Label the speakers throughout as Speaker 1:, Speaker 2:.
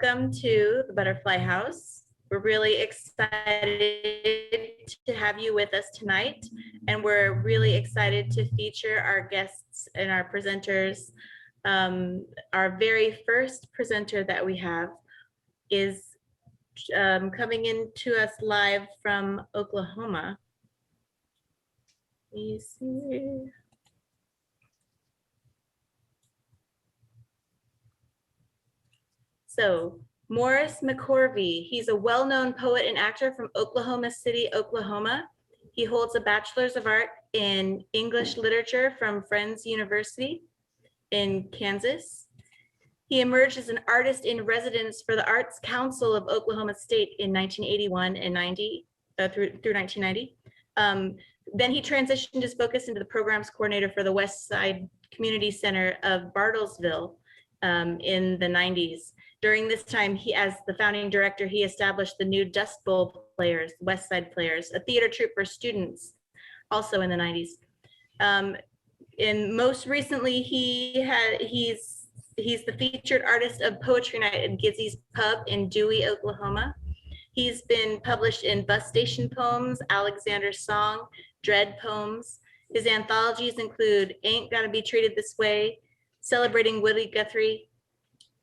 Speaker 1: welcome to the Butterfly House. We're really excited to have you with us tonight, and we're really excited to feature our guests and our presenters. Our very first presenter that we have is coming into us live from Oklahoma. Let me see. So Morris Mccorvey, he's a well-known poet and actor from Oklahoma City, Oklahoma. He holds a Bachelor's of Art in English Literature from Friends University in Kansas. He emerged as an artist in residence for the Arts Council of Oklahoma State in 1981 and 90 through 1990. Then he transitioned his focus into the programs coordinator for the West Side Community Center of Bartlesville in the 90s. During this time, as the founding director, he established the new Dust Bowl Players, West Side Players, a theater troupe for students, also in the 90s. And most recently, he's the featured artist of Poetry Night at Gizzy's Pub in Dewey, Oklahoma. He's been published in Bus Station Poems, Alexander's Song, Dread Poems. His anthologies include Ain't Gotta Be Treated This Way, Celebrating Woody Guthrie,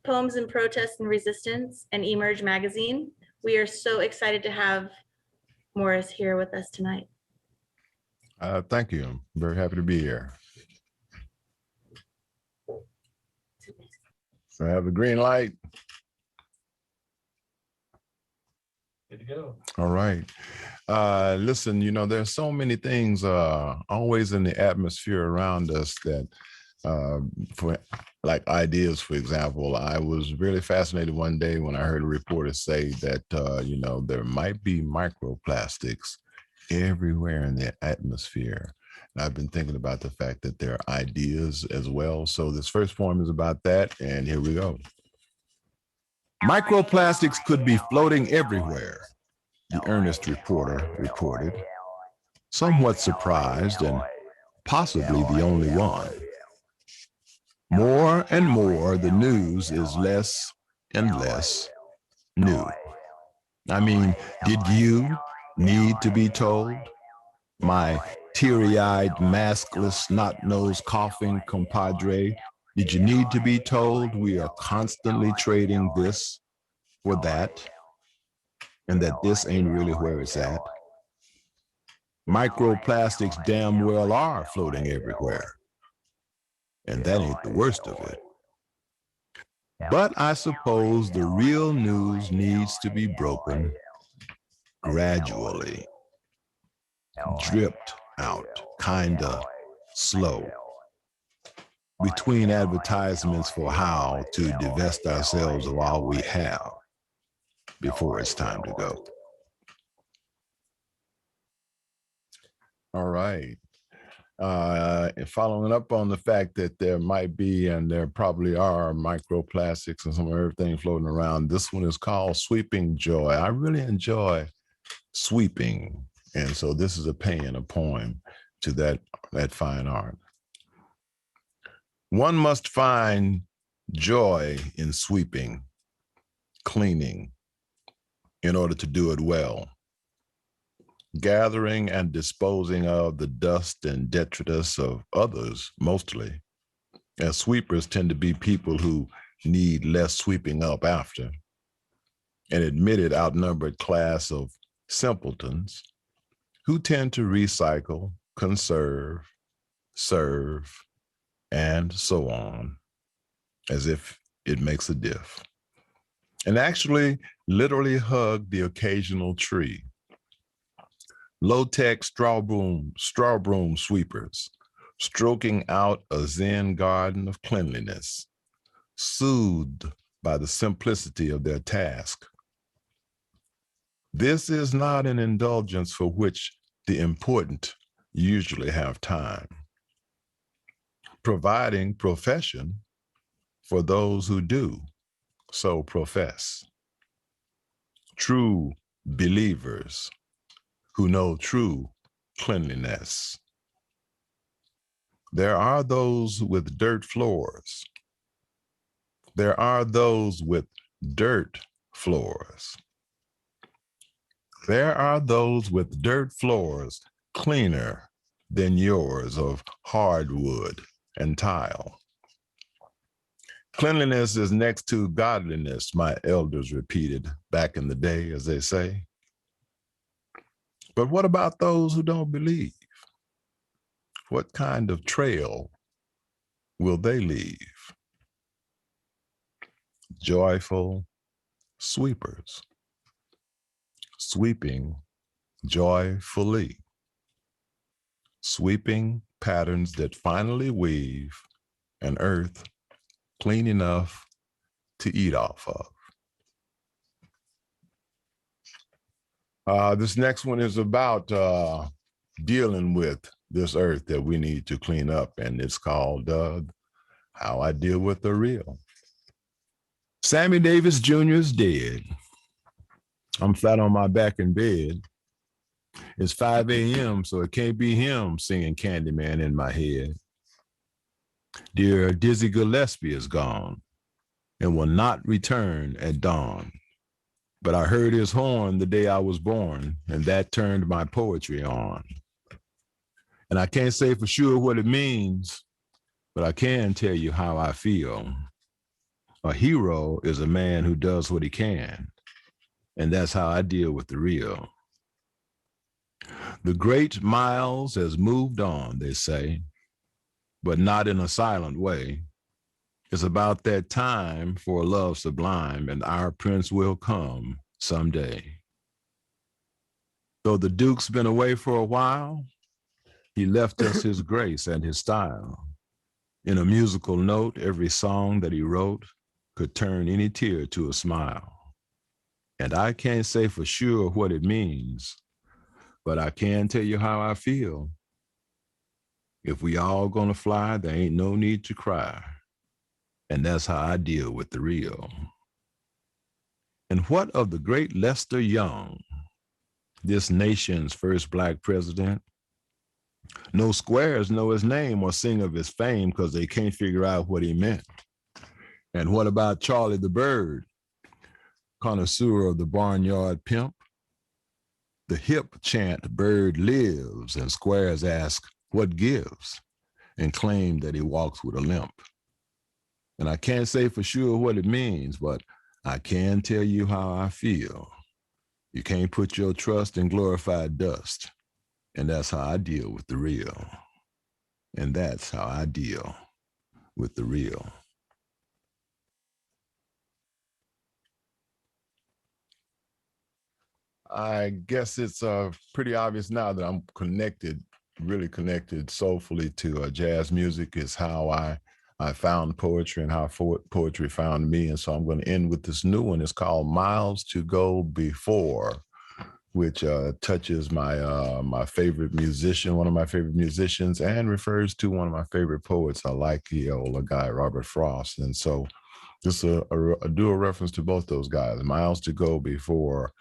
Speaker 1: Poems in Protest and Resistance, and Emerge Magazine. We are so excited to have Morris here with us tonight.
Speaker 2: Thank you. I'm very happy to be here. So I have the green light.
Speaker 3: Good to go.
Speaker 2: All right. Listen, you know, there's so many things always in the atmosphere around us that for like ideas, for example, I was really fascinated one day when I heard a reporter say that, you know, there might be microplastics everywhere in the atmosphere. And I've been thinking about the fact that there are ideas as well. So this first poem is about that, and here we go. Microplastics could be floating everywhere, the earnest reporter reported, somewhat surprised and possibly the only one. More and more, the news is less and less new. I mean, did you need to be told? My teary-eyed, maskless, snot-nosed, coughing compadre, did you need to be told we are constantly trading this for that, and that this ain't really where it's at? Microplastics damn well are floating everywhere. And that ain't the worst of it. But I suppose the real news needs to be broken gradually, dripped out, kinda slow, between advertisements for how to divest ourselves of all we have before it's time to go. All right. Following up on the fact that there might be, and there probably are, microplastics and some of everything floating around, this one is called Sweeping Joy. I really enjoy sweeping, and so this is a poem to that fine art. One must find joy in sweeping, cleaning, in order to do it well. Gathering and disposing of the dust and detritus of others, mostly, as sweepers tend to be people who need less sweeping up after, an admitted outnumbered class of simpletons who tend to recycle, conserve, serve, and so on, as if it makes a diff, and actually literally hug the occasional tree. Low-tech straw broom sweepers, stroking out a Zen garden of cleanliness, soothed by the simplicity of their task. This is not an indulgence for which the important usually have time, providing profession for those who do so profess. True believers who know true cleanliness. There are those with dirt floors. There are those with dirt floors. There are those with dirt floors cleaner than yours of hardwood and tile. Cleanliness is next to godliness, my elders repeated back in the day, as they say. But what about those who don't believe? What kind of trail will they leave? Joyful sweepers, sweeping joyfully, sweeping patterns that finally weave an earth clean enough to eat off of. This next one is about dealing with this earth that we need to clean up, and it's called How I Deal with the Real. Sammy Davis Jr. is dead. I'm flat on my back in bed. It's 5 a.m., so it can't be him singing Candyman in my head. Dear Dizzy Gillespie is gone and will not return at dawn. But I heard his horn the day I was born, and that turned my poetry on. And I can't say for sure what it means, but I can tell you how I feel. A hero is a man who does what he can, and that's how I deal with the real. The great Miles has moved on, they say, but not in a silent way. It's about that time for a love sublime, and our prince will come someday. Though the Duke's been away for a while, he left us his grace and his style. In a musical note, every song that he wrote could turn any tear to a smile. And I can't say for sure what it means, but I can tell you how I feel. If we all gonna fly, there ain't no need to cry. And that's how I deal with the real. And what of the great Lester Young, this nation's first Black president? No squares know his name or sing of his fame because they can't figure out what he meant. And what about Charlie the Bird, connoisseur of the barnyard pimp? The hip chant "Bird lives," and squares ask, "What gives?" and claim that he walks with a limp. And I can't say for sure what it means, but I can tell you how I feel. You can't put your trust in glorified dust. And that's how I deal with the real. And that's how I deal with the real. I guess it's pretty obvious now that I'm connected, really connected soulfully to jazz music is how I found poetry and how poetry found me. And so I'm going to end with this new one. It's called Miles to Go Before, which touches my favorite musician, one of my favorite musicians, and refers to one of my favorite poets. I like the old guy, Robert Frost. And so this is a dual reference to both those guys. Miles to Go Before,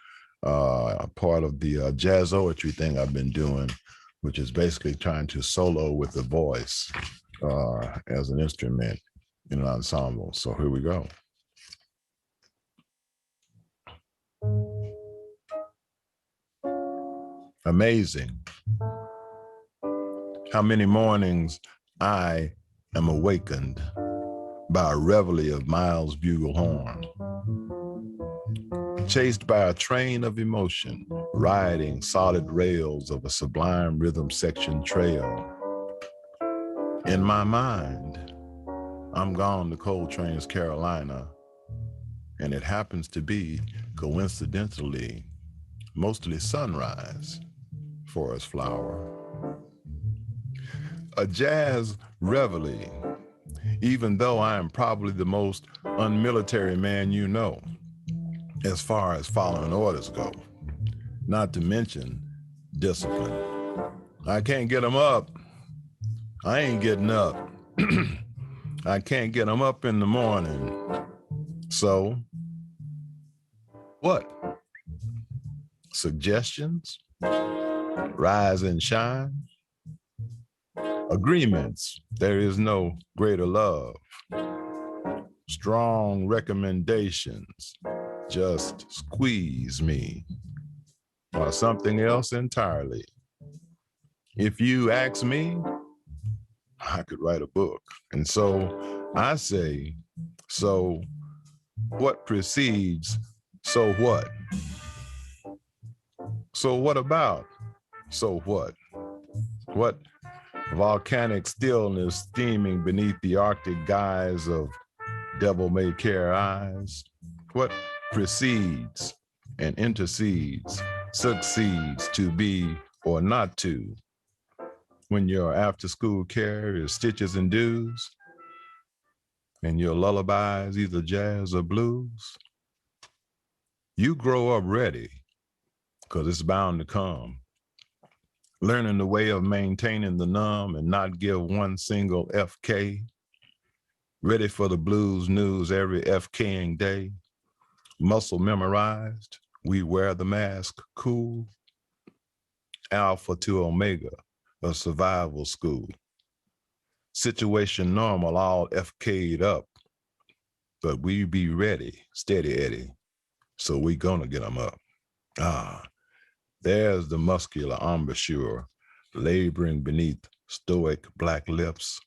Speaker 2: part of the jazzoetry thing I've been doing, which is basically trying to solo with the voice as an instrument in an ensemble. So here we go. Amazing how many mornings I am awakened by a reveille of Miles' bugle horn, chased by a train of emotion, riding solid rails of a sublime rhythm section trail. In my mind, I'm gone to Coltrane's Carolina, and it happens to be, coincidentally, mostly sunrise, forest flower. A jazz reveille, even though I am probably the most unmilitary man you know, as far as following orders go, not to mention discipline. I can't get them up. I ain't getting up. I can't get them up in the morning. So, what? Suggestions? Rise and shine? Agreements? There is no greater love. strong recommendations, just squeeze me, or something else entirely. If you ask me, I could write a book. And so I say, so what precedes, so what? So what about, so what? What volcanic stillness steaming beneath the Arctic guise of devil-may-care eyes? What precedes and intercedes, succeeds to be or not to, when your after-school care is stitches and dews, and your lullabies either jazz or blues? You grow up ready, because it's bound to come. Learning the way of maintaining the numb and not give one single FK. Ready for the blues news every FKing day. Muscle memorized, we wear the mask cool. Alpha to Omega, a survival school. Situation normal, all FK'd up. But we be ready, steady Eddie. So we gonna get them up. There's the muscular embouchure, laboring beneath stoic black lips,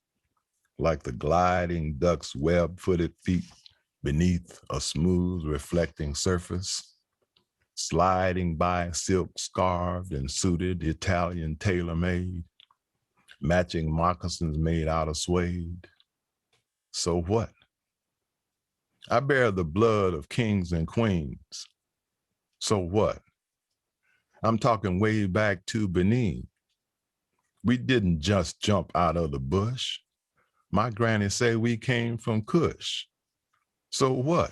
Speaker 2: like the gliding duck's web-footed feet beneath a smooth reflecting surface, sliding by silk-scarved and suited Italian tailor-made, matching moccasins made out of suede. So what? I bear the blood of kings and queens. So what? I'm talking way back to Benin. We didn't just jump out of the bush. My granny say we came from Kush. So what?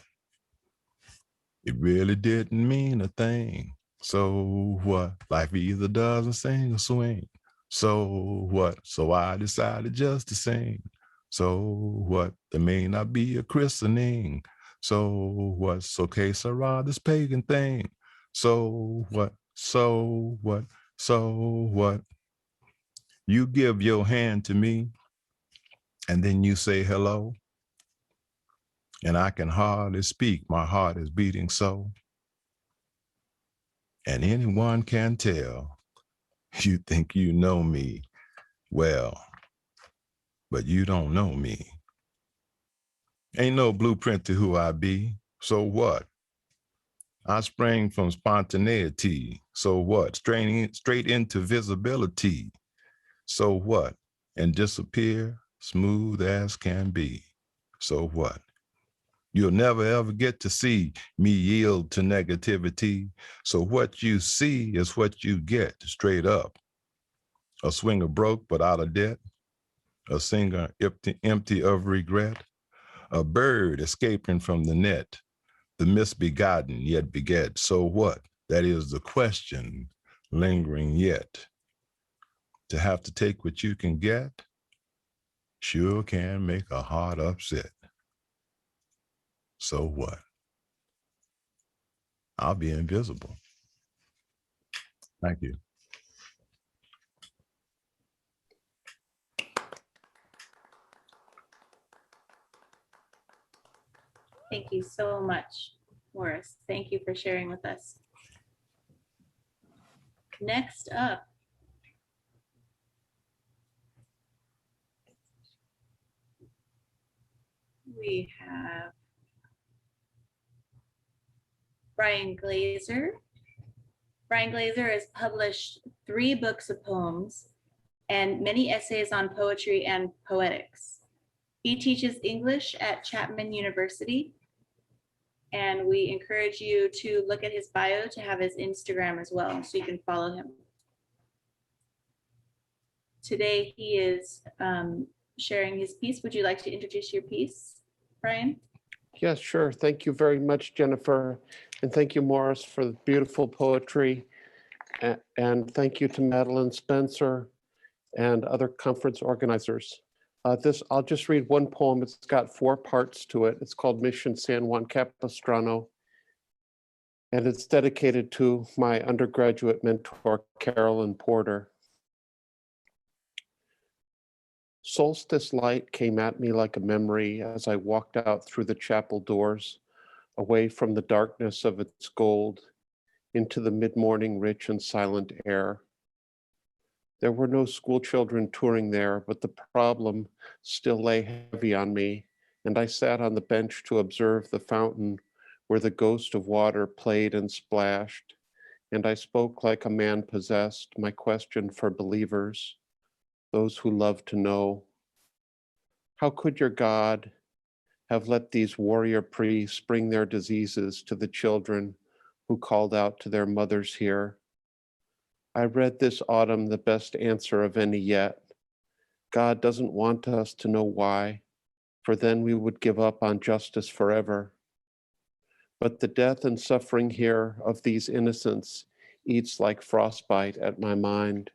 Speaker 2: It really didn't mean a thing. So what? Life either doesn't sing or swing. So what? So I decided just to sing. So what? There may not be a christening. So what? So que sera this pagan thing. So what? So what? So what? You give your hand to me, and then you say hello, and I can hardly speak. My heart is beating so. And anyone can tell you think you know me well, but you don't know me. Ain't no blueprint to who I be. So what? I sprang from spontaneity. So what? Straight into visibility. So what? And disappear smooth as can be. So what? You'll never ever get to see me yield to negativity. So what you see is what you get, straight up. A swinger broke but out of debt. A singer empty of regret. A bird escaping from the net. The misbegotten yet beget. So what? That is the question lingering yet. To have to take what you can get sure can make a heart upset. So what? I'll be invisible. Thank you.
Speaker 1: Thank you so much, Morris. Thank you for sharing with us. Next up, we have Brian Glazer. Brian Glazer has published 3 books of poems and many essays on poetry and poetics. He teaches English at Chapman University, and we encourage you to look at his bio to have his Instagram as well, so you can follow him. Today he is sharing his piece. Would you like to introduce your piece, Brian?
Speaker 4: Yes, sure. Thank you very much, Jennifer. And thank you, Morris, for the beautiful poetry. And thank you to Madeline Spencer and other conference organizers. I'll just read one poem. It's got 4 parts to it. It's called Mission San Juan Capistrano. And it's dedicated to my undergraduate mentor, Carolyn Porter. Solstice light came at me like a memory as I walked out through the chapel doors, away from the darkness of its gold, into the mid-morning rich and silent air. There were no school children touring there, but the problem still lay heavy on me, and I sat on the bench to observe the fountain where the ghost of water played and splashed, and I spoke like a man possessed, my question for believers, those who love to know. How could your God have let these warrior priests bring their diseases to the children who called out to their mothers here? I read this autumn the best answer of any yet. God doesn't want us to know why, for then we would give up on justice forever. But the death and suffering here of these innocents eats like frostbite at my mind.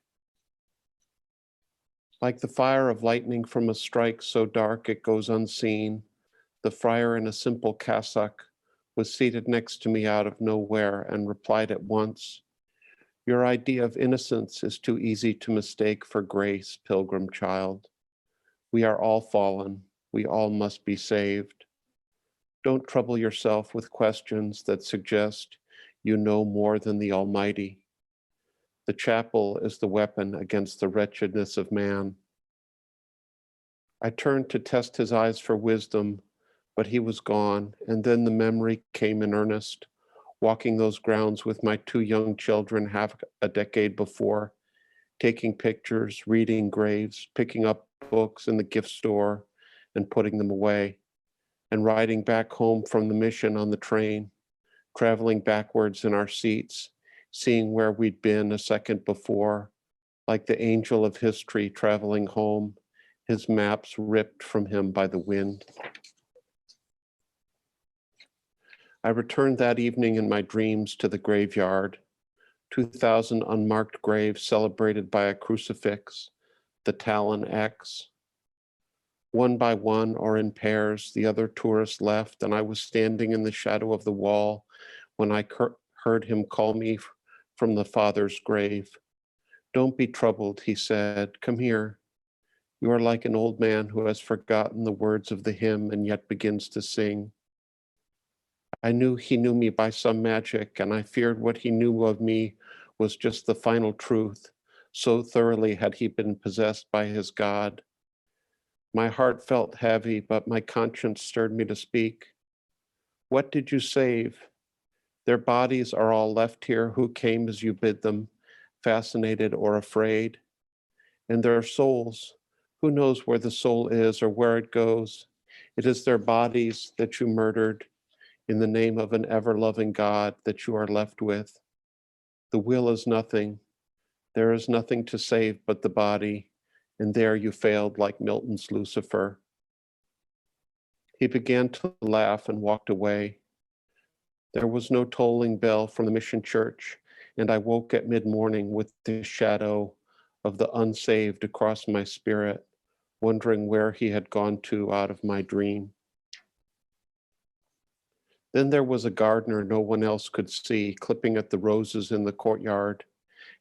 Speaker 4: Like the fire of lightning from a strike so dark it goes unseen, the friar in a simple cassock was seated next to me out of nowhere and replied at once, "Your idea of innocence is too easy to mistake for grace, pilgrim child. We are all fallen. We all must be saved. Don't trouble yourself with questions that suggest you know more than the Almighty. The chapel is the weapon against the wretchedness of man." I turned to test his eyes for wisdom, but he was gone, and then the memory came in earnest, walking those grounds with my two young children half a decade before, taking pictures, reading graves, picking up books in the gift store and putting them away, and riding back home from the mission on the train, traveling backwards in our seats, seeing where we'd been a second before, like the angel of history traveling home, his maps ripped from him by the wind. I returned that evening in my dreams to the graveyard, 2,000 unmarked graves celebrated by a crucifix, the Talon X. One by one or in pairs, the other tourists left, and I was standing in the shadow of the wall when I heard him call me from the father's grave. "Don't be troubled," he said. "Come here. You are like an old man who has forgotten the words of the hymn and yet begins to sing." I knew he knew me by some magic, and I feared what he knew of me was just the final truth. So thoroughly had he been possessed by his God. My heart felt heavy, but my conscience stirred me to speak. "What did you save? Their bodies are all left here who came as you bid them, fascinated or afraid. And their souls, who knows where the soul is or where it goes? It is their bodies that you murdered in the name of an ever-loving God that you are left with. The will is nothing. There is nothing to save but the body, and there you failed like Milton's Lucifer." He began to laugh and walked away. There was no tolling bell from the mission church, and I woke at mid-morning with the shadow of the unsaved across my spirit, wondering where he had gone to out of my dream. Then there was a gardener no one else could see, clipping at the roses in the courtyard,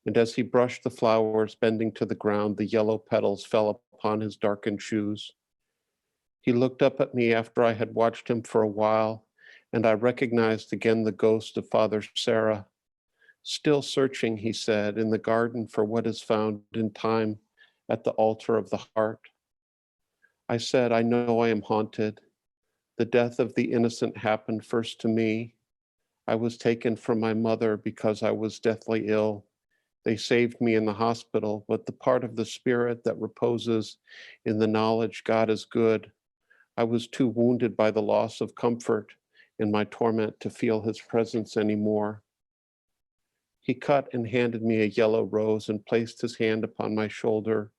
Speaker 4: and as he brushed the flowers bending to the ground, the yellow petals fell upon his darkened shoes. He looked up at me after I had watched him for a while, and I recognized again the ghost of Father Sarah. "Still searching," he said, "in the garden for what is found in time at the altar of the heart." I said, "I know I am haunted. The death of the innocent happened first to me. I was taken from my mother because I was deathly ill. They saved me in the hospital, but the part of the spirit that reposes in the knowledge God is good, I was too wounded by the loss of comfort in my torment to feel his presence anymore." He cut and handed me a yellow rose and placed his hand upon my shoulder,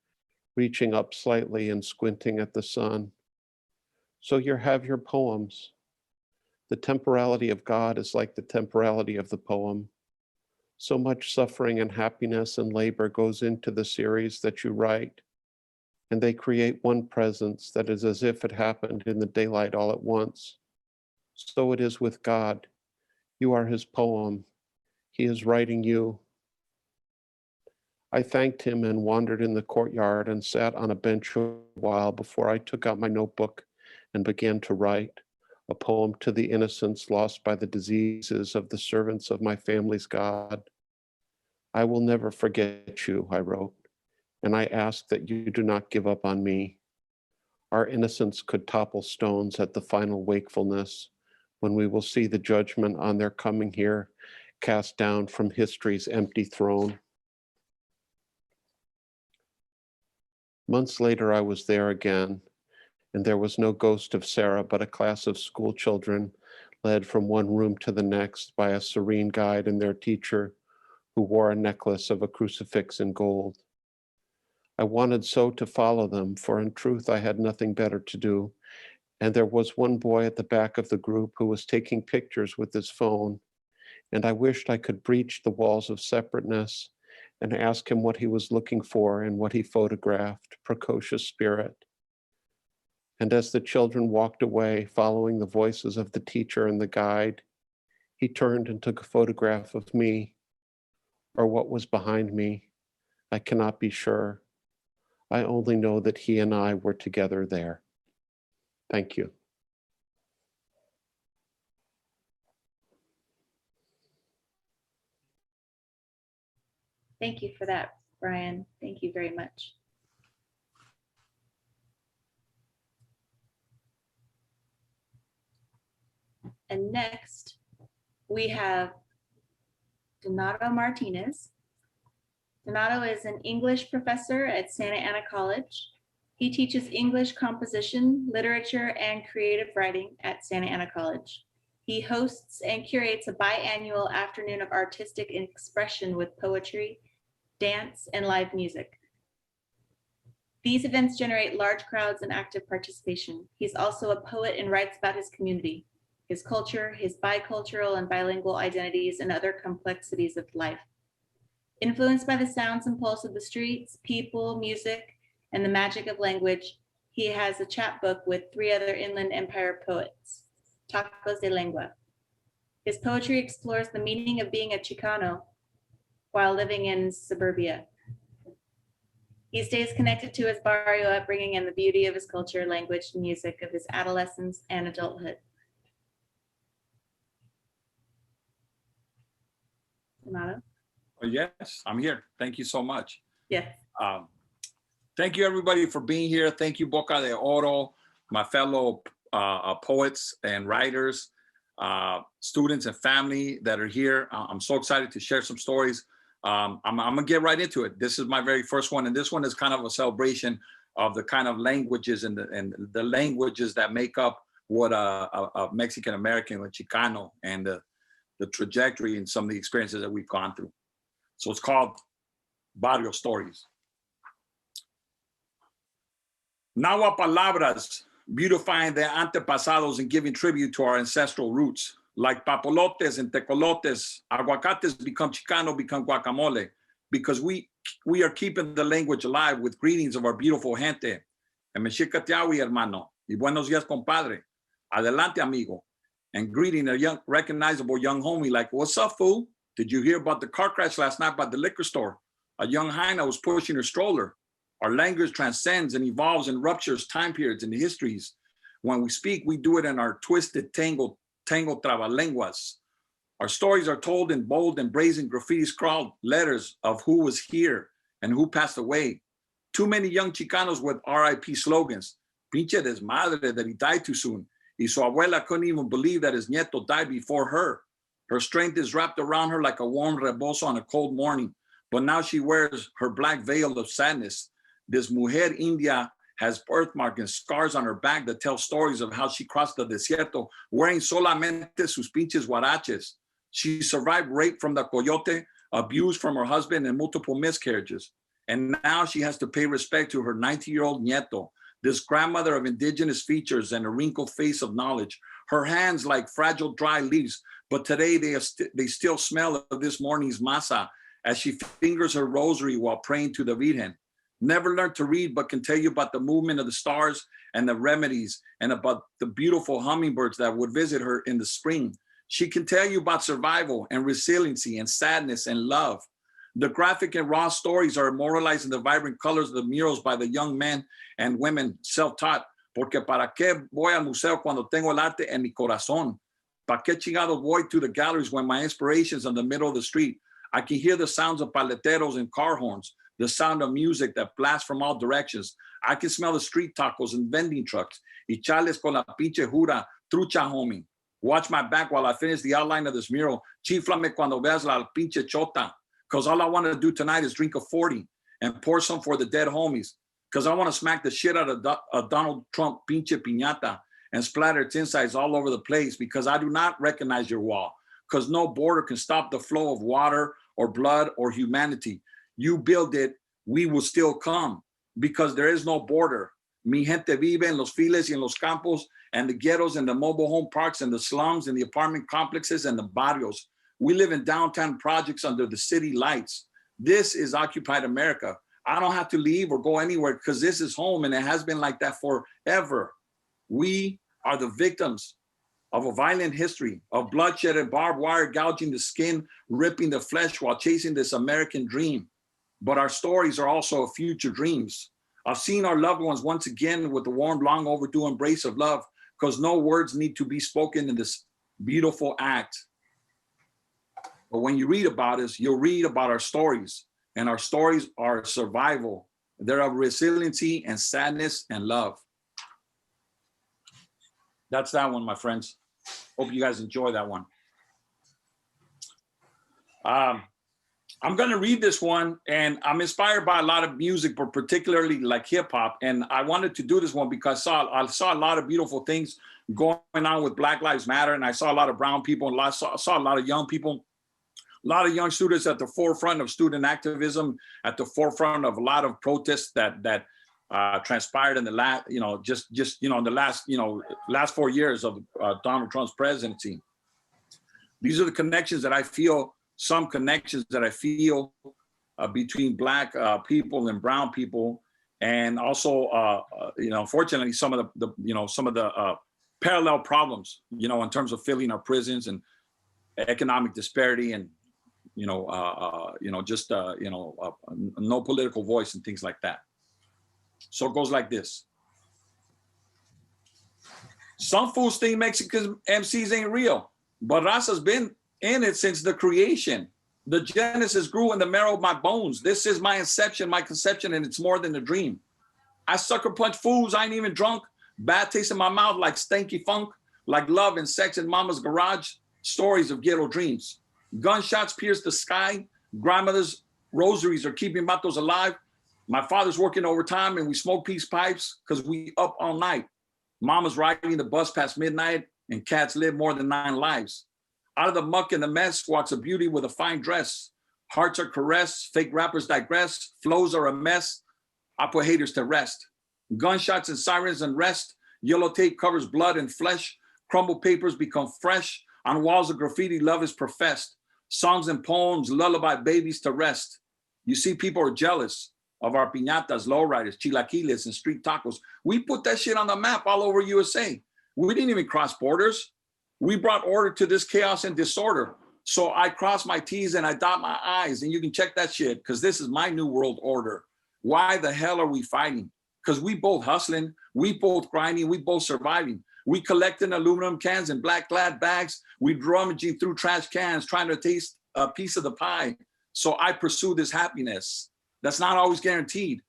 Speaker 4: reaching up slightly and squinting at the sun. "So you have your poems. The temporality of God is like the temporality of the poem. So much suffering and happiness and labor goes into the series that you write, and they create one presence that is as if it happened in the daylight all at once. So it is with God. You are his poem. He is writing you." I thanked him and wandered in the courtyard and sat on a bench a while before I took out my notebook and began to write a poem to the innocents lost by the diseases of the servants of my family's God. I will never forget you, I wrote, and I ask that you do not give up on me. Our innocence could topple stones at the final wakefulness when we will see the judgment on their coming here cast down from history's empty throne. Months later, I was there again, and there was no ghost of Sarah, but a class of school children led from one room to the next by a serene guide and their teacher who wore a necklace of a crucifix in gold. I wanted so to follow them, for in truth I had nothing better to do, and there was one boy at the back of the group who was taking pictures with his phone, and I wished I could breach the walls of separateness and ask him what he was looking for and what he photographed, precocious spirit. And as the children walked away, following the voices of the teacher and the guide, he turned and took a photograph of me, or what was behind me. I cannot be sure. I only know that he and I were together there. Thank you.
Speaker 1: Thank you for that, Brian. Thank you very much. And next, we have Donato Martinez. Donato is an English professor at Santa Ana College. He teaches English composition, literature, and creative writing at Santa Ana College. He hosts and curates a biannual afternoon of artistic expression with poetry, dance, and live music. These events generate large crowds and active participation. He's also a poet and writes about his community, his culture, his bicultural and bilingual identities, and other complexities of life. Influenced by the sounds and pulse of the streets, people, music, and the magic of language, he has a chapbook with 3 other Inland Empire poets, Tacos de Lengua. His poetry explores the meaning of being a Chicano while living in suburbia. He stays connected to his barrio upbringing and the beauty of his culture, language, and music of his adolescence and adulthood. Donato?
Speaker 5: Oh, yes, I'm here. Thank you so much.
Speaker 1: Yes.
Speaker 5: Thank you, everybody, for being here. Thank you, Boca de Oro, my fellow poets and writers, students and family that are here. I'm so excited to share some stories. I'm gonna get right into it. This is my very first one, and this one is kind of a celebration of the kind of languages and the languages that make up what a Mexican American, a Chicano, and the trajectory and some of the experiences that we've gone through. So it's called Barrio Stories. Nahua palabras, beautifying their antepasados and giving tribute to our ancestral roots. Like papolotes and tecolotes, aguacates become Chicano, become guacamole, because we are keeping the language alive with greetings of our beautiful gente. And mexicatiawi, hermano, y buenos días, compadre. Adelante, amigo. And greeting a young, recognizable young homie like, what's up, fool? Did you hear about the car crash last night by the liquor store? A young hyena was pushing her stroller. Our language transcends and evolves and ruptures time periods and histories. When we speak, we do it in our twisted, tangled trabalenguas. Our stories are told in bold and brazen graffiti scrawled letters of who was here and who passed away. Too many young Chicanos with RIP slogans. Pinche desmadre that he died too soon. Y su abuela couldn't even believe that his nieto died before her. Her strength is wrapped around her like a warm rebozo on a cold morning. But now she wears her black veil of sadness. This mujer india has birthmarks and scars on her back that tell stories of how she crossed the desierto wearing solamente sus pinches huaraches. She survived rape from the coyote, abuse from her husband, and multiple miscarriages. And now she has to pay respect to her 90-year-old nieto, this grandmother of indigenous features and a wrinkled face of knowledge. Her hands like fragile dry leaves, but today they still smell of this morning's masa as she fingers her rosary while praying to the Virgen. Never learned to read, but can tell you about the movement of the stars and the remedies and about the beautiful hummingbirds that would visit her in the spring. She can tell you about survival and resiliency and sadness and love. The graphic and raw stories are immortalized in the vibrant colors of the murals by the young men and women self-taught. Porque para qué voy al museo cuando tengo el arte en mi corazón? ¿Para qué chingados voy to the galleries when my inspiration is in the middle of the street? I can hear the sounds of paleteros and car horns, the sound of music that blasts from all directions. I can smell the street tacos and vending trucks. Y chales con la pinche jura, trucha homie. Watch my back while I finish the outline of this mural. Chiflame cuando veas la pinche chota. Because all I want to do tonight is drink a 40 and pour some for the dead homies. Because I want to smack the shit out of Donald Trump pinche piñata and splatter its insides all over the place because I do not recognize your wall. Because no border can stop the flow of water or blood or humanity. You build it, we will still come because there is no border. Mi gente vive en los files y en los campos and the ghettos and the mobile home parks and the slums and the apartment complexes and the barrios. We live in downtown projects under the city lights. This is occupied America. I don't have to leave or go anywhere because this is home and it has been like that forever. We are the victims of a violent history of bloodshed and barbed wire gouging the skin, ripping the flesh while chasing this American dream. But our stories are also future dreams. I've seen our loved ones once again with the warm, long overdue embrace of love because no words need to be spoken in this beautiful act. But when you read about us, you'll read about our stories, and our stories are survival. They're of resiliency and sadness and love. That's that one, my friends. Hope you guys enjoy that one. I'm going to read this one, and I'm inspired by a lot of music, but particularly like hip hop. And I wanted to do this one because I saw a lot of beautiful things going on with Black Lives Matter, and I saw a lot of brown people, and saw a lot of young people, a lot of young students at the forefront of student activism, at the forefront of a lot of protests that transpired in the last, in the last 4 years of Donald Trump's presidency. These are the connections that I feel. Some connections that I feel between Black people and brown people, and also, unfortunately, some of the parallel problems, in terms of filling our prisons and economic disparity, and no political voice and things like that. So it goes like this. Some fools think Mexican MCs ain't real, but Raza's been in it since the creation. The genesis grew in the marrow of my bones. This is my inception, my conception, and it's more than a dream. I sucker punch fools, I ain't even drunk. Bad taste in my mouth like stanky funk, like love and sex in mama's garage, stories of ghetto dreams. Gunshots pierce the sky. Grandmother's rosaries are keeping vatos alive. My father's working overtime and we smoke peace pipes because we up all night. Mama's riding the bus past midnight and cats live more than 9 lives. Out of the muck and the mess walks a beauty with a fine dress. Hearts are caressed, fake rappers digress, flows are a mess. I put haters to rest. Gunshots and sirens unrest. Yellow tape covers blood and flesh. Crumbled papers become fresh. On walls of graffiti, love is professed. Songs and poems lullaby babies to rest. You see, people are jealous of our piñatas, lowriders, chilaquiles, and street tacos. We put that shit on the map all over USA. We didn't even cross borders. We brought order to this chaos and disorder. So I cross my T's and I dot my I's, and you can check that shit because this is my new world order. Why the hell are we fighting? Because we both hustling, we both grinding, we both surviving. We collecting aluminum cans and black clad bags. We rummaging through trash cans, trying to taste a piece of the pie. So I pursue this happiness. That's not always guaranteed.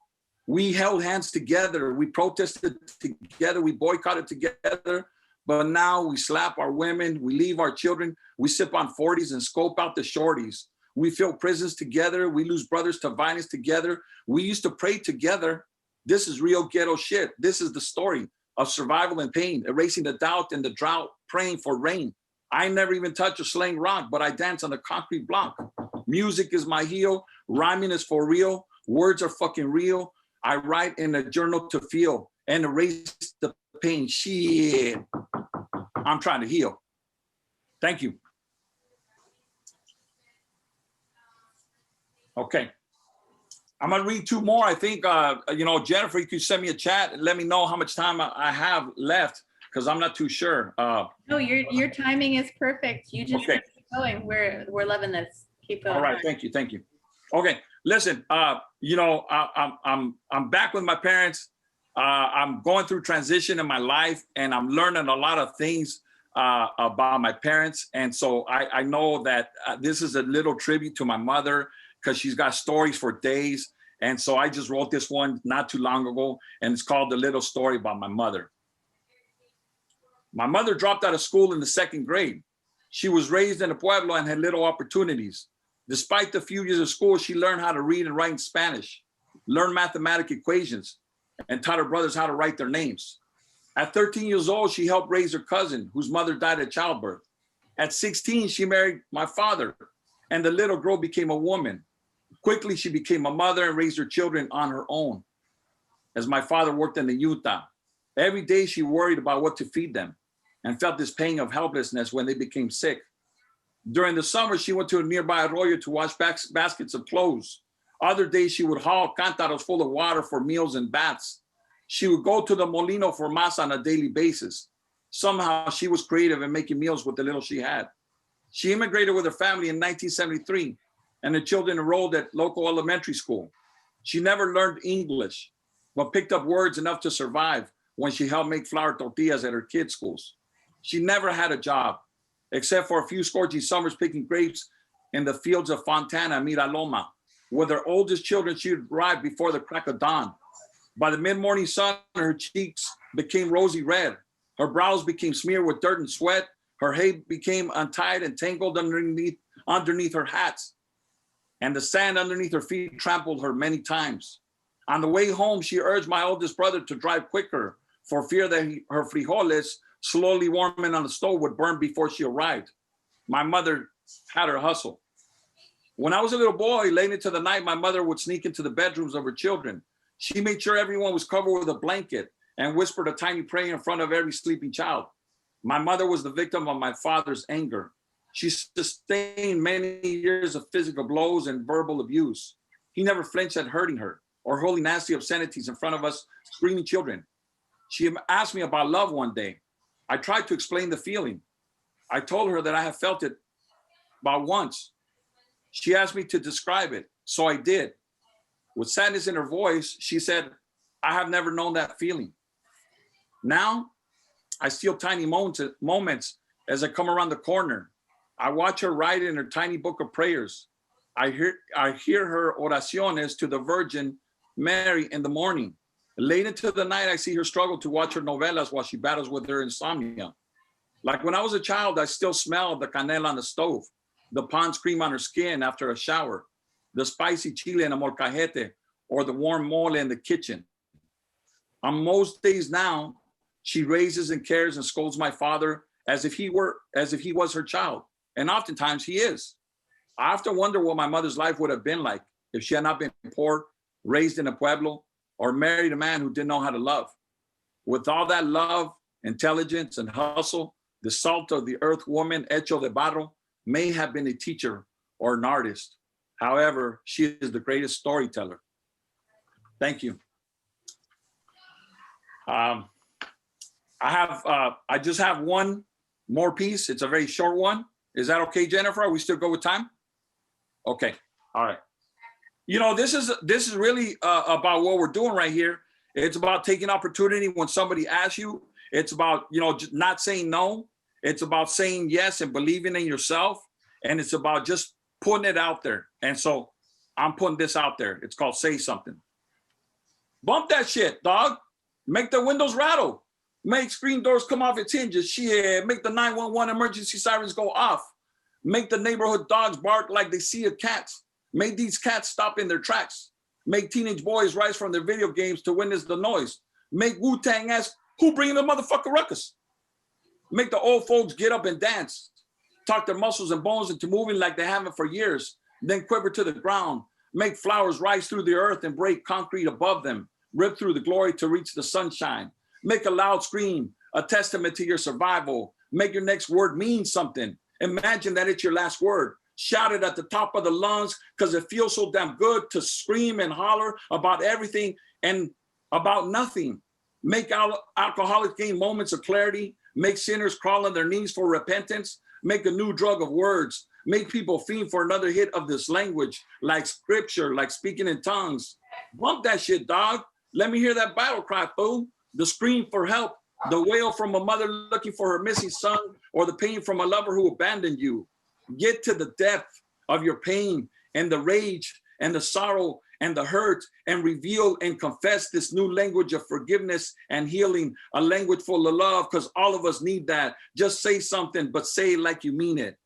Speaker 5: We held hands together. We protested together. We boycotted together. But now we slap our women. We leave our children. We sip on 40s and scope out the shorties. We fill prisons together. We lose brothers to violence together. We used to pray together. This is real ghetto shit. This is the story of survival and pain, erasing the doubt and the drought, praying for rain. I never even touch a slang rock, but I dance on the concrete block. Music is my heel. Rhyming is for real. Words are fucking real. I write in a journal to feel and erase the pain. Shit. I'm trying to heal. Thank you. Okay. I'm gonna read 2 more. I think, Jennifer, you could send me a chat and let me know how much time I have left because I'm not too sure.
Speaker 1: No, your timing is perfect. You just
Speaker 5: okay.
Speaker 1: keep going. We're loving this. Keep going.
Speaker 5: All right, thank you. Okay, listen, I'm back with my parents. I'm going through transition in my life, and I'm learning a lot of things about my parents. And so I know that this is a little tribute to my mother, because she's got stories for days. And so I just wrote this one not too long ago, and it's called The Little Story About My Mother. My mother dropped out of school in the 2nd grade. She was raised in a pueblo and had little opportunities. Despite the few years of school, she learned how to read and write in Spanish, learned mathematical equations, and taught her brothers how to write their names. At 13 years old, she helped raise her cousin, whose mother died at childbirth. At 16, she married my father, and the little girl became a woman. Quickly, she became a mother and raised her children on her own. As my father worked in the Utah, every day she worried about what to feed them and felt this pang of helplessness when they became sick. During the summer, she went to a nearby arroyo to wash baskets of clothes. Other days, she would haul cántaros full of water for meals and baths. She would go to the molino for masa on a daily basis. Somehow, she was creative in making meals with the little she had. She immigrated with her family in 1973, and the children enrolled at local elementary school. She never learned English, but picked up words enough to survive when she helped make flour tortillas at her kids' schools. She never had a job, except for a few scorching summers picking grapes in the fields of Fontana, Miraloma. With her oldest children, she would arrive before the crack of dawn. By the mid-morning sun, her cheeks became rosy red. Her brows became smeared with dirt and sweat. Her hair became untied and tangled underneath her hats. And the sand underneath her feet trampled her many times. On the way home, she urged my oldest brother to drive quicker for fear that her frijoles, slowly warming on the stove, would burn before she arrived. My mother had her hustle. When I was a little boy, late into the night, my mother would sneak into the bedrooms of her children. She made sure everyone was covered with a blanket and whispered a tiny prayer in front of every sleeping child. My mother was the victim of my father's anger. She sustained many years of physical blows and verbal abuse. He never flinched at hurting her or holding nasty obscenities in front of us screaming children. She asked me about love one day. I tried to explain the feeling. I told her that I have felt it about once. She asked me to describe it, so I did. With sadness in her voice, she said, I have never known that feeling. Now, I steal tiny moments as I come around the corner. I watch her write in her tiny book of prayers. I hear her oraciones to the Virgin Mary in the morning. Late into the night, I see her struggle to watch her novelas while she battles with her insomnia. Like when I was a child, I still smell the canela on the stove, the pond's cream on her skin after a shower, the spicy chile in a molcajete, or the warm mole in the kitchen. On most days now, she raises and cares and scolds my father as if he was her child. And oftentimes he is. I often wonder what my mother's life would have been like if she had not been poor, raised in a pueblo, or married a man who didn't know how to love. With all that love, intelligence, and hustle, the salt of the earth woman, hecho de barro, may have been a teacher or an artist. However, she is the greatest storyteller. Thank you. I just have one more piece. It's a very short one. Is that okay, Jennifer? Are we still go with time? Okay. All right. You know, this is really about what we're doing right here. It's about taking opportunity when somebody asks you. It's about, not saying no. It's about saying yes and believing in yourself. And it's about just putting it out there. And so I'm putting this out there. It's called Say Something. Bump that shit, dog. Make the windows rattle. Make screen doors come off its hinges. Shit. Make the 911 emergency sirens go off. Make the neighborhood dogs bark like they see a cat. Make these cats stop in their tracks. Make teenage boys rise from their video games to witness the noise. Make Wu-Tang ask, who bringing the motherfucker ruckus? Make the old folks get up and dance. Talk their muscles and bones into moving like they haven't for years. Then quiver to the ground. Make flowers rise through the earth and break concrete above them. Rip through the glory to reach the sunshine. Make a loud scream, a testament to your survival. Make your next word mean something. Imagine that it's your last word. Shout it at the top of the lungs because it feels so damn good to scream and holler about everything and about nothing. Make alcoholics gain moments of clarity. Make sinners crawl on their knees for repentance. Make a new drug of words. make people fiend for another hit of this language, like scripture, like speaking in tongues. Bump that shit, dog. Let me hear that battle cry, fool. The scream for help, the wail from a mother looking for her missing son, or the pain from a lover who abandoned you. Get to the depth of your pain and the rage and the sorrow and the hurt, and reveal and confess this new language of forgiveness and healing, a language full of love, because all of us need that. Just say something, but say it like you mean it.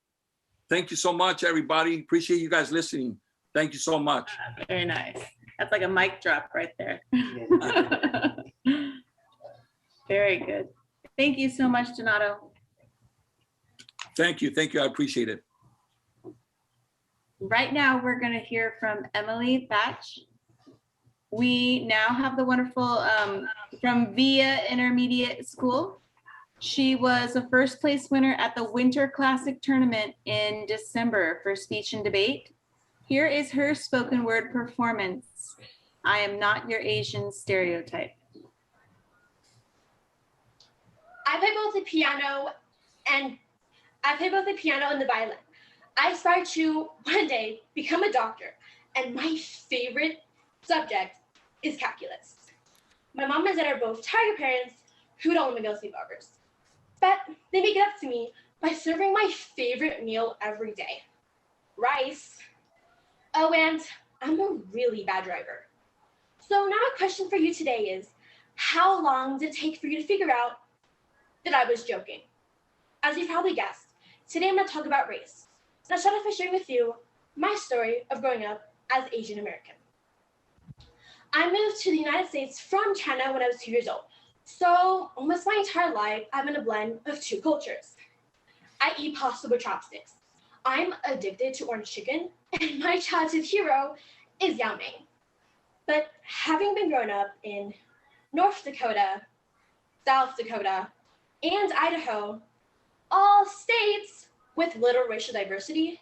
Speaker 5: Thank you so much, everybody. Appreciate you guys listening. Thank you so much.
Speaker 1: Very nice. That's like a mic drop right there. Very good. Thank you so much, Donato.
Speaker 5: Thank you. Thank you. I appreciate it.
Speaker 1: Right now, we're going to hear from Emily Thatch. We now have the wonderful from Via Intermediate School. She was a first place winner at the Winter Classic Tournament in December for speech and debate. Here is her spoken word performance. I am not your Asian stereotype.
Speaker 6: I play both the piano and the violin. I aspire to one day become a doctor, and my favorite subject is calculus. My mom and dad are both tiger parents who don't let me go sleepovers, but they make it up to me by serving my favorite meal every day, rice. Oh, and I'm a really bad driver. So now my question for you today is, how long did it take for you to figure out that I was joking? As you probably guessed, today I'm going to talk about race. And I'll start off by sharing with you my story of growing up as Asian American. I moved to the United States from China when I was 2 years old. So almost my entire life, I've been a blend of two cultures. I eat pasta with chopsticks. I'm addicted to orange chicken, and my childhood hero is Yao Ming. But having been grown up in North Dakota, South Dakota, and Idaho, all states with little racial diversity,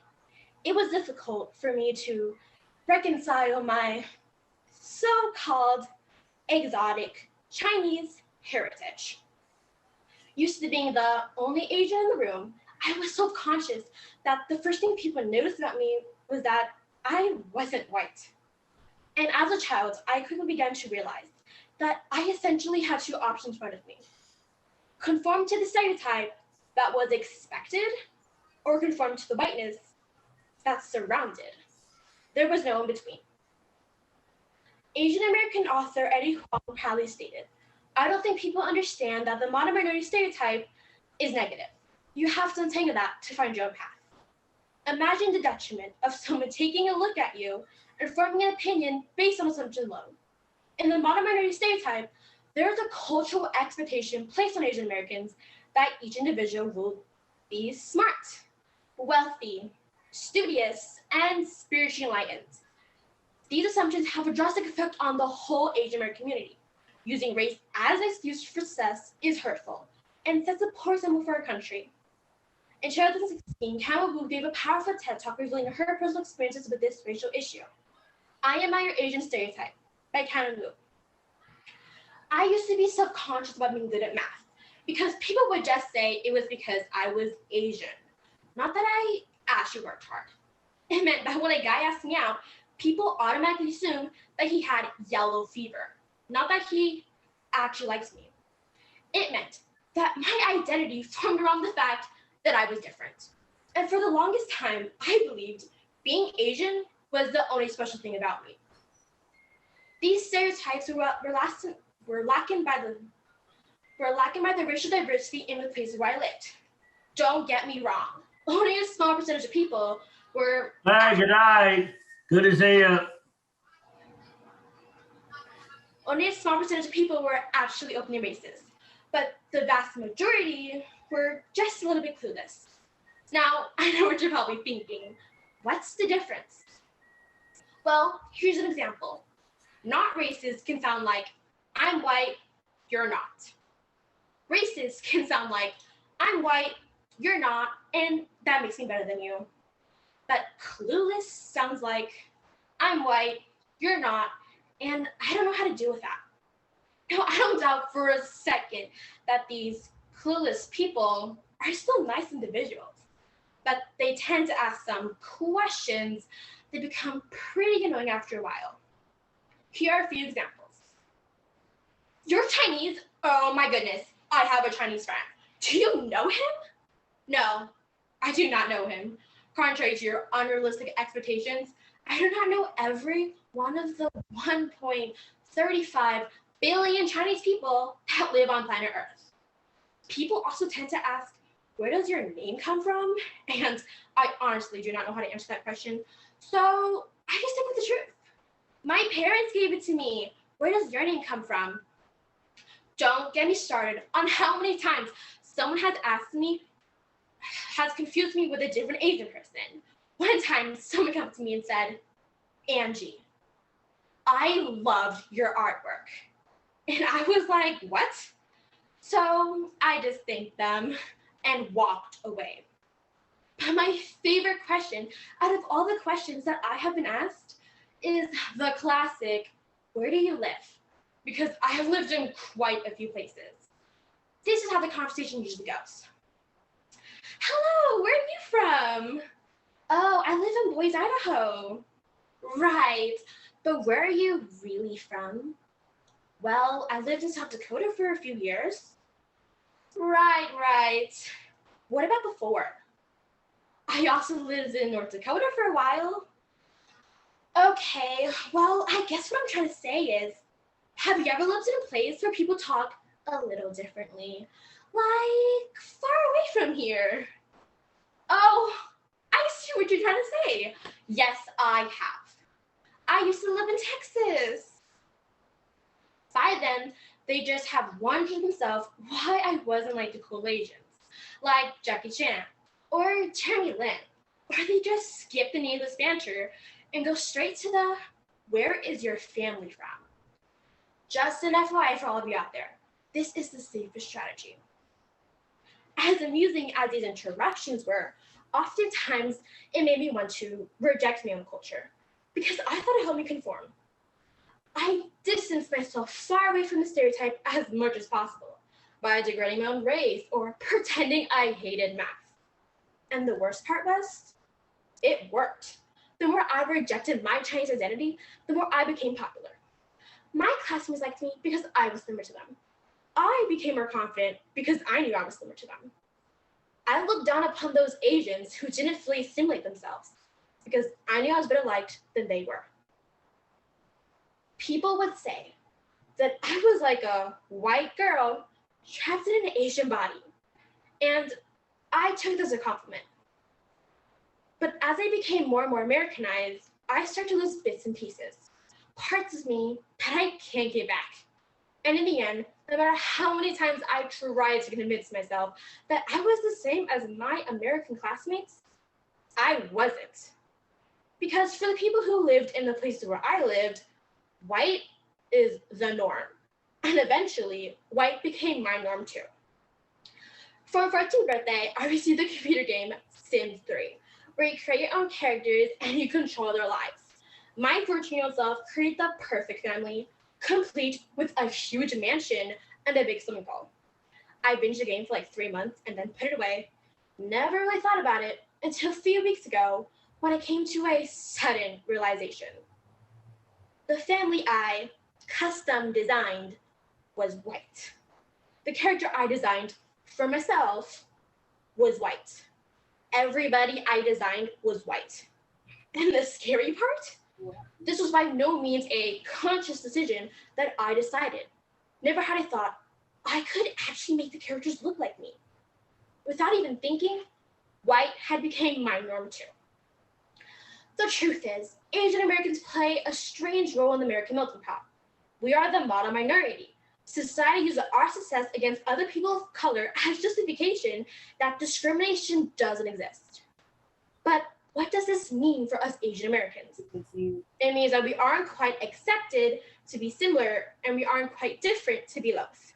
Speaker 6: it was difficult for me to reconcile my so-called exotic Chinese heritage. Used to being the only Asian in the room, I was self-conscious that the first thing people noticed about me was that I wasn't white. And as a child, I quickly began to realize that I essentially had two options in front of me: conform to the stereotype that was expected, or conform to the whiteness that surrounded. There was no in between. Asian American author Eddie Huang proudly stated, "I don't think people understand that the modern minority stereotype is negative. You have to untangle that to find your own path." Imagine the detriment of someone taking a look at you and forming an opinion based on assumption alone. In the modern minority stereotype, there is a cultural expectation placed on Asian Americans that each individual will be smart, wealthy, studious, and spiritually enlightened. These assumptions have a drastic effect on the whole Asian American community. Using race as an excuse for success is hurtful and sets a poor symbol for our country. In 2016, Kama Wu gave a powerful TED Talk revealing her personal experiences with this racial issue. I Am Not Your Asian Stereotype by Kama Wu. I used to be self-conscious about being good at math because people would just say it was because I was Asian, not that I actually worked hard. It meant that when a guy asked me out, people automatically assumed that he had yellow fever, not that he actually likes me. It meant that my identity formed around the fact that I was different. And for the longest time, I believed being Asian was the only special thing about me. These stereotypes were lacking by the racial diversity in the places where I lived. Don't get me wrong. Only a small percentage of people were...
Speaker 7: Hi, good night. Good to see you.
Speaker 6: Only a small percentage of people were actually openly racist, but the vast majority were just a little bit clueless. Now, I know what you're probably thinking. What's the difference? Well, here's an example. Not racist can sound like, I'm white, you're not. Racist can sound like, I'm white, you're not, and that makes me better than you. But clueless sounds like, I'm white, you're not, and I don't know how to deal with that. Now, I don't doubt for a second that these clueless people are still nice individuals, but they tend to ask some questions that become pretty annoying after a while. Here are a few examples. You're Chinese? Oh my goodness, I have a Chinese friend. Do you know him? No, I do not know him. Contrary to your unrealistic expectations, I do not know every one of the 1.35 billion Chinese people that live on planet Earth. People also tend to ask, where does your name come from? And I honestly do not know how to answer that question. So I just stick with the truth. My parents gave it to me. Where does your name come from? Don't get me started on how many times someone has confused me with a different Asian person. One time, someone came up to me and said, Angie, I loved your artwork. And I was like, what? So I just thanked them and walked away. But my favorite question out of all the questions that I have been asked is the classic, where do you live? Because I have lived in quite a few places. This is how the conversation usually goes. Hello, where are you from? Oh, I live in Boise, Idaho. Right, but where are you really from? Well, I lived in South Dakota for a few years. Right. What about before? I also lived in North Dakota for a while. Okay, well, I guess what I'm trying to say is, have you ever lived in a place where people talk a little differently? Like, far away from here? Oh, I see what you're trying to say. Yes, I have. I used to live in Texas. By then, they just have wondered themselves why I wasn't like the cool Asians, like Jackie Chan or Jeremy Lin, or they just skip the needless banter and go straight to the, where is your family from? Just an FYI for all of you out there, this is the safest strategy. As amusing as these interruptions were, oftentimes it made me want to reject my own culture because I thought it helped me conform. I distanced myself far away from the stereotype as much as possible by degrading my own race or pretending I hated math. And the worst part was, it worked. The more I rejected my Chinese identity, the more I became popular. My classmates liked me because I was similar to them. I became more confident because I knew I was similar to them. I looked down upon those Asians who didn't fully assimilate themselves because I knew I was better liked than they were. People would say that I was like a white girl trapped in an Asian body, and I took this as a compliment. But as I became more and more Americanized, I started to lose bits and pieces, parts of me that I can't get back. And in the end, no matter how many times I tried to convince myself that I was the same as my American classmates, I wasn't. Because for the people who lived in the places where I lived, white is the norm. And eventually, white became my norm too. For my 14th birthday, I received the computer game Sims 3, where you create your own characters and you control their lives. My 14-year-old self created the perfect family, complete with a huge mansion and a big swimming pool. I binged the game for like 3 months and then put it away. Never really thought about it until a few weeks ago when I came to a sudden realization. The family I custom designed was white. The character I designed for myself was white. Everybody I designed was white. And the scary part? This was by no means a conscious decision that I decided. Never had I thought I could actually make the characters look like me. Without even thinking, white had become my norm too. The truth is, Asian Americans play a strange role in the American melting pot. We are the model minority. Society uses our success against other people of color as justification that discrimination doesn't exist. But what does this mean for us Asian Americans? It means that we aren't quite accepted to be similar, and we aren't quite different to be both.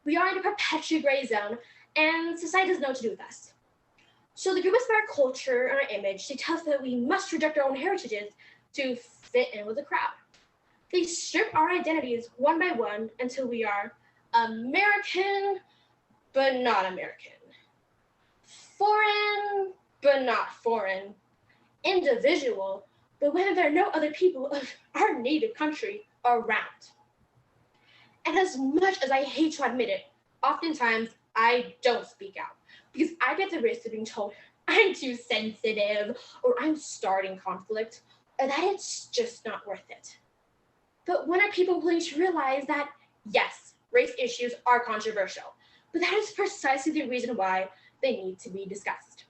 Speaker 6: We are in a perpetual gray zone, and society doesn't know what to do with us. So the group of our culture and our image, they tell us that we must reject our own heritages to fit in with the crowd. They strip our identities one by one until we are American, but not American. Foreign, but not foreign. Individual, but when there are no other people of our native country around. And as much as I hate to admit it, oftentimes I don't speak out because I get the risk of being told I'm too sensitive or I'm starting conflict or that it's just not worth it. But when are people willing to realize that, yes, race issues are controversial, but that is precisely the reason why they need to be discussed.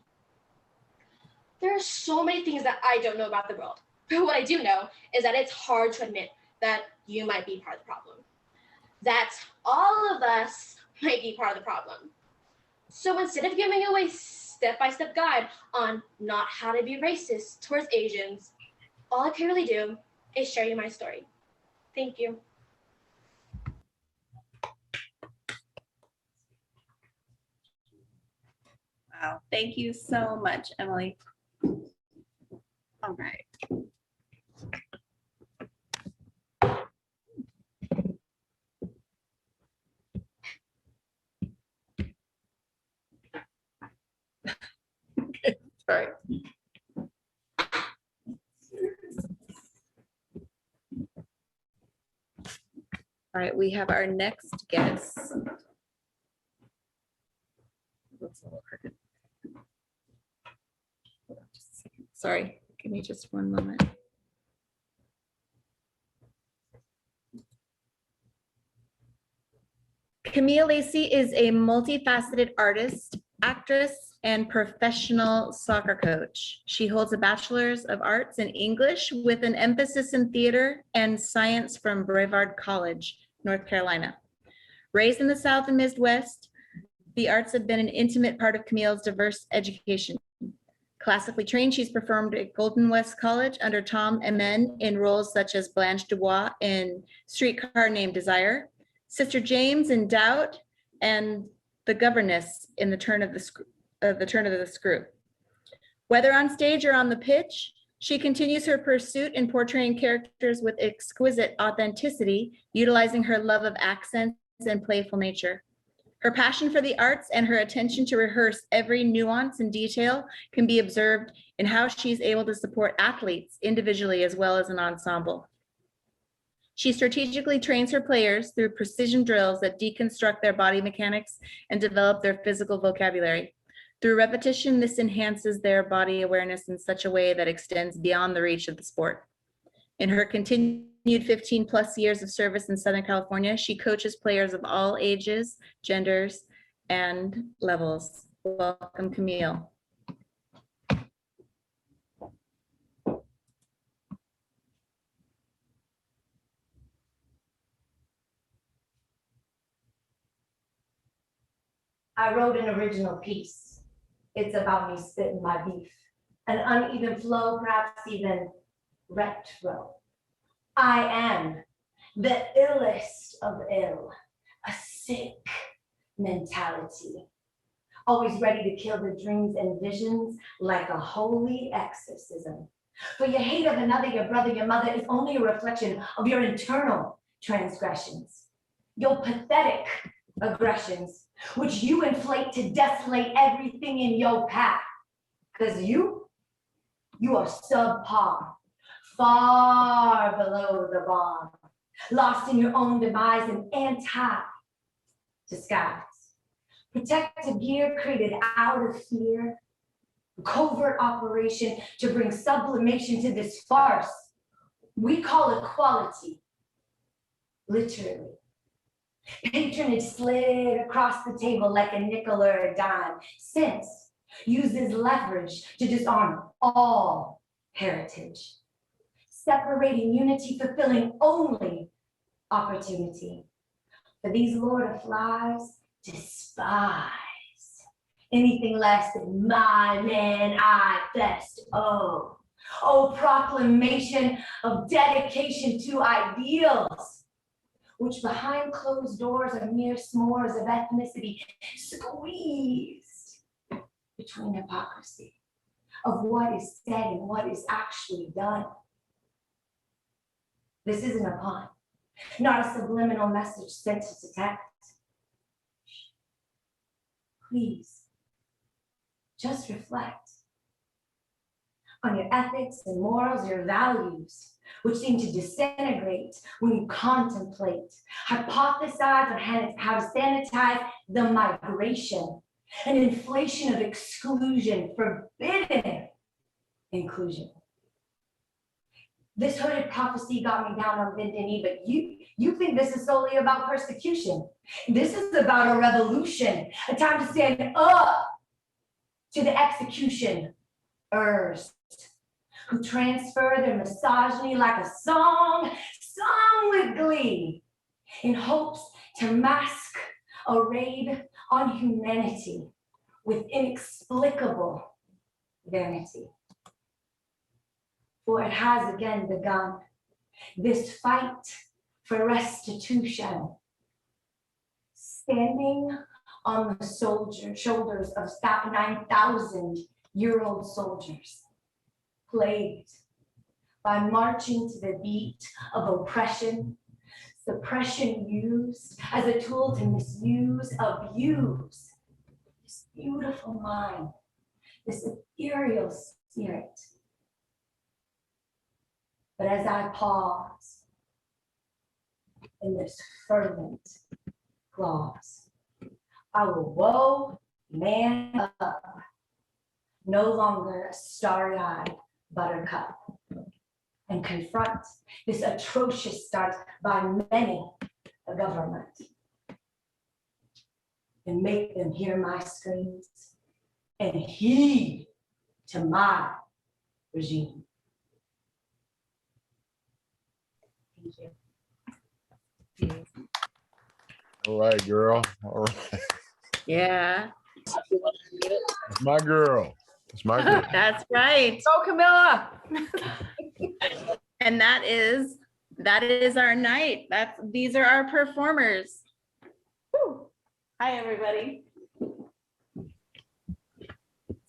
Speaker 6: There are so many things that I don't know about the world, but what I do know is that it's hard to admit that you might be part of the problem. That all of us might be part of the problem. So instead of giving away step-by-step guide on not how to be racist towards Asians, all I can really do is share you my story. Thank you.
Speaker 1: Wow, thank you so much, Emily. All right. Okay, sorry. All right, we have our next guest. Looks a little crooked. Hold on just a second. Sorry, give me just one moment. Camille Lacey is a multifaceted artist, actress, and professional soccer coach. She holds a bachelor's of arts in English with an emphasis in theater and science from Brevard College, North Carolina. Raised in the South and Midwest, the arts have been an intimate part of Camille's diverse education. Classically trained, she's performed at Golden West College under Tom Amen in roles such as Blanche Dubois in Streetcar Named Desire, Sister James in Doubt, and the governess in the turn of the screw. Whether on stage or on the pitch, she continues her pursuit in portraying characters with exquisite authenticity, utilizing her love of accents and playful nature. Her passion for the arts and her attention to rehearse every nuance and detail can be observed in how she's able to support athletes individually as well as an ensemble. She strategically trains her players through precision drills that deconstruct their body mechanics and develop their physical vocabulary. Through repetition, this enhances their body awareness in such a way that extends beyond the reach of the sport. In her continued 15 plus years of service in Southern California, she coaches players of all ages, genders, and levels. Welcome, Camille.
Speaker 8: I wrote an original piece. It's about me spitting my beef. An uneven flow, perhaps even retro. I am the illest of ill, a sick mentality. Always ready to kill the dreams and visions like a holy exorcism. For your hate of another, your brother, your mother is only a reflection of your internal transgressions. Your pathetic aggressions, which you inflate to desolate everything in your path. Because you are subpar, far below the bar, lost in your own demise and anti-disguise. Protective gear created out of fear, a covert operation to bring sublimation to this farce we call equality, literally. Patronage slid across the table like a nickel or a dime. Sense uses leverage to disarm all heritage. Separating unity, fulfilling only opportunity. For these Lord of Flies despise anything less than my man I fest. Oh, proclamation of dedication to ideals, which behind closed doors are mere s'mores of ethnicity, squeezed between hypocrisy of what is said and what is actually done. This isn't a pun, not a subliminal message sent to detect. Please, just reflect. on your ethics and morals, your values, which seem to disintegrate when you contemplate, hypothesize on how to sanitize the migration, an inflation of exclusion, forbidden inclusion. This hooded prophecy got me down on bended knee, but you think this is solely about persecution. This is about a revolution, a time to stand up to the executioners who transfer their misogyny like a song sung with glee in hopes to mask a raid on humanity with inexplicable vanity. For it has again begun, this fight for restitution, standing on the shoulders of 9,000-year-old soldiers, plagued by marching to the beat of oppression, suppression used as a tool to misuse, abuse this beautiful mind, this ethereal spirit. But as I pause in this fervent clause, I will woe man up, no longer a starry-eyed buttercup, and confront this atrocious start by many a government, and make them hear my screams and heed to my regime. Thank you.
Speaker 2: All right, girl. All right.
Speaker 1: Yeah.
Speaker 2: It's my girl. It's my girl.
Speaker 1: That's right.
Speaker 9: Go, Camilla.
Speaker 1: And that is our night. These are our performers. Whew. Hi, everybody.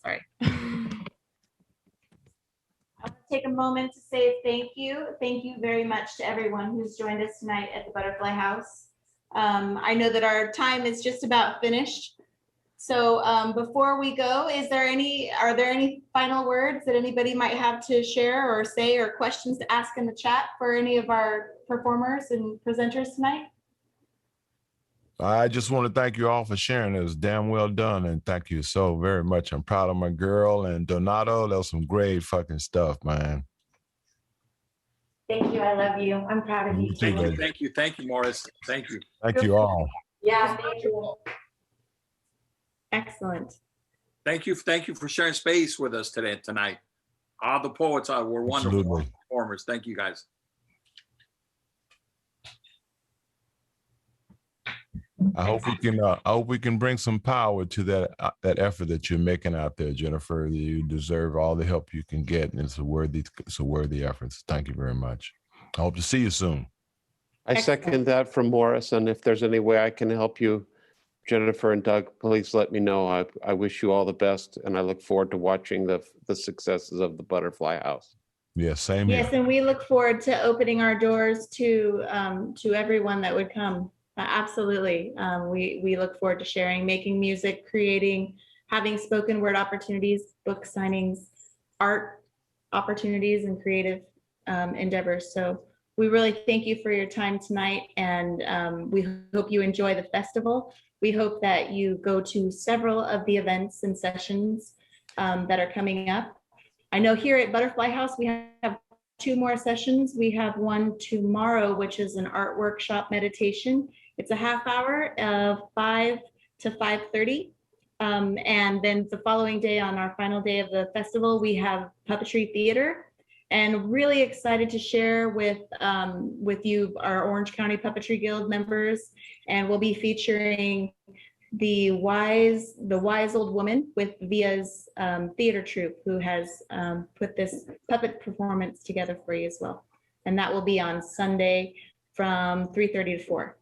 Speaker 1: Sorry. I want to take a moment to say thank you. Thank you very much to everyone who's joined us tonight at the Butterfly House. I know that our time is just about finished. So before we go, are there any final words that anybody might have to share or say, or questions to ask in the chat for any of our performers and presenters tonight?
Speaker 2: I just want to thank you all for sharing. It was damn well done, and thank you so very much. I'm proud of my girl and Donato. That was some great fucking stuff, man.
Speaker 8: Thank you. I love you. I'm proud of you too.
Speaker 5: Thank you, Morris. Thank you.
Speaker 2: Thank you all.
Speaker 8: Yeah, thank you.
Speaker 1: Excellent.
Speaker 5: Thank you for sharing space with us tonight. All the poets were wonderful
Speaker 2: Absolutely.
Speaker 5: performers. Thank you, guys.
Speaker 2: I hope we can bring some power to that effort that you're making out there, Jennifer. You deserve all the help you can get, and it's a worthy effort. Thank you very much. I hope to see you soon.
Speaker 4: I second that from Morris, and if there's any way I can help you, Jennifer and Doug, please let me know. I wish you all the best, and I look forward to watching the successes of the Butterfly House.
Speaker 2: Yes, same here.
Speaker 1: Yes, and we look forward to opening our doors to everyone that would come. Absolutely. We look forward to sharing, making music, creating, having spoken word opportunities, book signings, art opportunities, and creative endeavors. So we really thank you for your time tonight, and we hope you enjoy the festival. We hope that you go to several of the events and sessions that are coming up. I know here at Butterfly House, we have 2 more sessions. We have one tomorrow, which is an art workshop meditation. It's a half hour of 5 to 5:30. And then the following day, on our final day of the festival, we have puppetry theater. And really excited to share with you, our Orange County Puppetry Guild members. And we'll be featuring the wise old woman with Via's theater troupe, who has put this puppet performance together for you as well. And that will be on Sunday from 3:30 to 4.